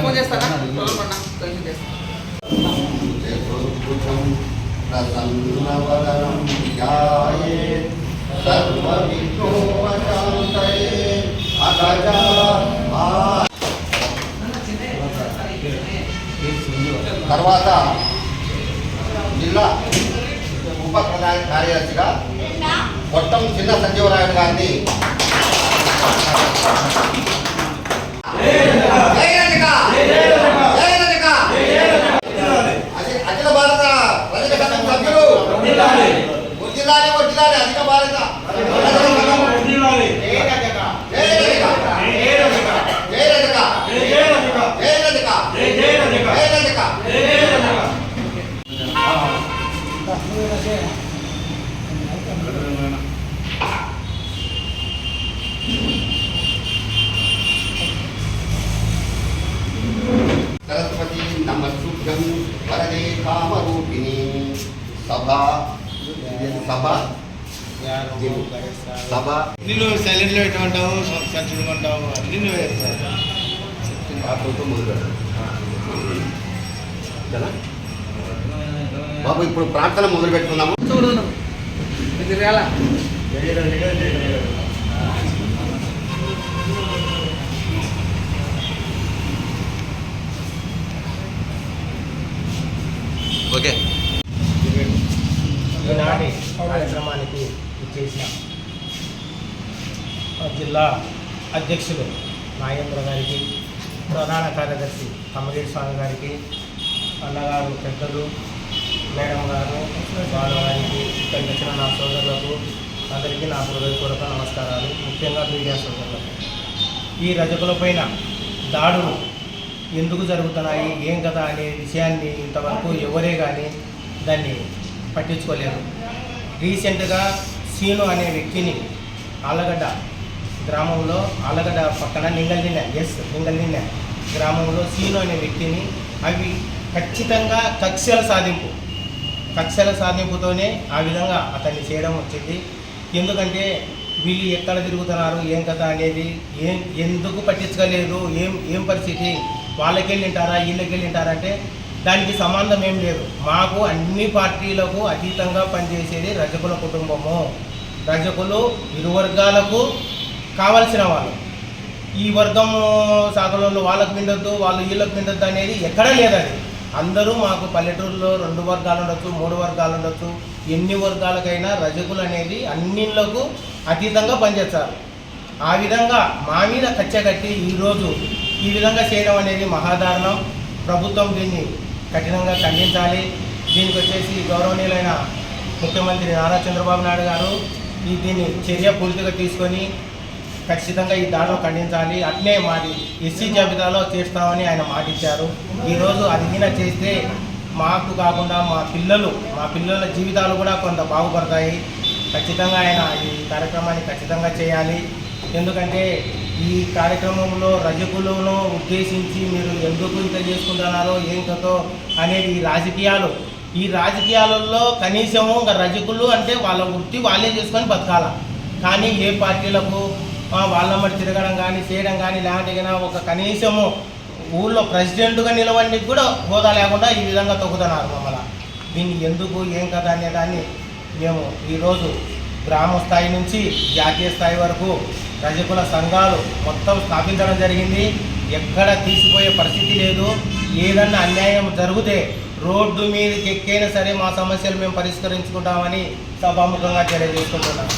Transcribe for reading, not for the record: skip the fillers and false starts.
Phone చేస్తారా తర్వాత జిల్లా ఉప ప్రధాన కార్యదర్శిగా మొత్తం చిన్న సంజీవరాయుడు గారిని అఖిల భారత రజక సంఘం సభ్యులు వర్ధిల్లాలి వర్ధిల్లాలి అఖిల భారత सरस्वती नमस्तुभ्यं वरदे कामरूपिणी सभा నిన్ను సైలెంట్లో ఎట్టుకుంటావు సచ్చుకుంటావు అన్ని నువ్వు బాబు ఇప్పుడు ప్రార్థన మొదలు పెట్టుకుందాము. ఓకే, ఈనాటి కార్యక్రమానికి ఇచ్చేసిన జిల్లా అధ్యక్షులు నాగేంద్ర గారికి, ప్రధాన కార్యదర్శి కమ్మగేటి స్వామి గారికి, అన్నగారు పెద్దలు మేడం గారు బాలు గారికి, ఇక్కడికి వచ్చిన నా సోదరులకు అందరికీ నా హృదయపూర్వక నమస్కారాలు. ముఖ్యంగా మీడియా సోదరులకు. ఈ రజకులపైన దాడులు ఎందుకు జరుగుతున్నాయి, ఏం కదా అనే విషయాన్ని ఇంతవరకు ఎవరే కానీ దాన్ని పట్టించుకోలేరు. రీసెంట్గా సీను అనే వ్యక్తిని ఆలగడ్డ గ్రామంలో, ఆలగడ్డ పక్కన నింగల్లిన్న గ్రామంలో సీను అనే వ్యక్తిని అవి ఖచ్చితంగా కక్షల సాధింపుతోనే ఆ విధంగా అతన్ని చేయడం వచ్చింది. ఎందుకంటే వీళ్ళు ఎక్కడ తిరుగుతున్నారు, ఏం కథ అనేది ఎందుకు పట్టించుకోలేదు, ఏం పరిస్థితి, వాళ్ళకెళ్ళింటారా వీళ్ళకెళ్ళింటారా అంటే దానికి సంబంధం ఏం లేదు. మాకు అన్ని పార్టీలకు అతీతంగా పనిచేసేది రజకుల కుటుంబము. రజకులు ఇరు వర్గాలకు కావలసిన వాళ్ళు. ఈ వర్గము సాగులలో వాళ్ళకు పిండొద్దు, వాళ్ళు వీళ్ళకు పిండొద్దు అనేది ఎక్కడా లేదండి. అందరూ మాకు పల్లెటూరులో 2 వర్గాలు ఉండొచ్చు, 3 వర్గాలు ఉండొచ్చు, ఎన్ని వర్గాలకైనా రజకులు అనేది అన్నిళ్లకు అతీతంగా పనిచేస్తారు. ఆ విధంగా మా మీద కచ్చగట్టి ఈరోజు ఈ విధంగా చేయడం అనేది మహాదారుణం. ప్రభుత్వం దీన్ని కఠినంగా ఖండించాలి. దీనికి వచ్చేసి గౌరవనీయులైన ముఖ్యమంత్రి నారా చంద్రబాబు నాయుడు గారు దీన్ని చర్య పూర్తిగా తీసుకొని ఖచ్చితంగా ఈ దాడును ఖండించాలి. అట్నే మాది ఎస్సీ జాబితాలో చేస్తామని ఆయన మాటిచ్చారు. ఈరోజు అది చేస్తే మాకు కాకుండా మా పిల్లల జీవితాలు కూడా కొంత బాగుపడతాయి. ఖచ్చితంగా ఆయన ఈ కార్యక్రమాన్ని ఖచ్చితంగా చేయాలి. ఎందుకంటే ఈ కార్యక్రమంలో రజకులను ఉద్దేశించి మీరు ఎందుకు ఇంత చేసుకుంటున్నారో ఏం కథో అనేది ఈ రాజకీయాలలో కనీసము ఇంకా రజకులు అంటే వాళ్ళ వృత్తి వాళ్ళే చేసుకొని బతకాల. కానీ ఏ పార్టీలకు వాళ్ళమ్మడి తిరగడం కానీ చేయడం కానీ లేకపోతే ఒక కనీసము ఊళ్ళో ప్రెసిడెంట్గా నిలవడానికి కూడా హోదా లేకుండా ఈ విధంగా తొక్కుతున్నారు మమ్మల్ని. దీన్ని ఎందుకు ఏం కదా అనే దాన్ని మేము ఈరోజు గ్రామ స్థాయి నుంచి జాతీయ స్థాయి వరకు రజకుల సంఘాలు మొత్తం స్థాపించడం జరిగింది. ఎక్కడ తీసిపోయే పరిస్థితి లేదు. ఏదన్నా అన్యాయం జరిగితే రోడ్డు మీదకి ఎక్కైనా సరే మా సమస్యలు మేము పరిష్కరించుకుంటామని సభాముఖంగా తెలియజేసుకుంటున్నాం.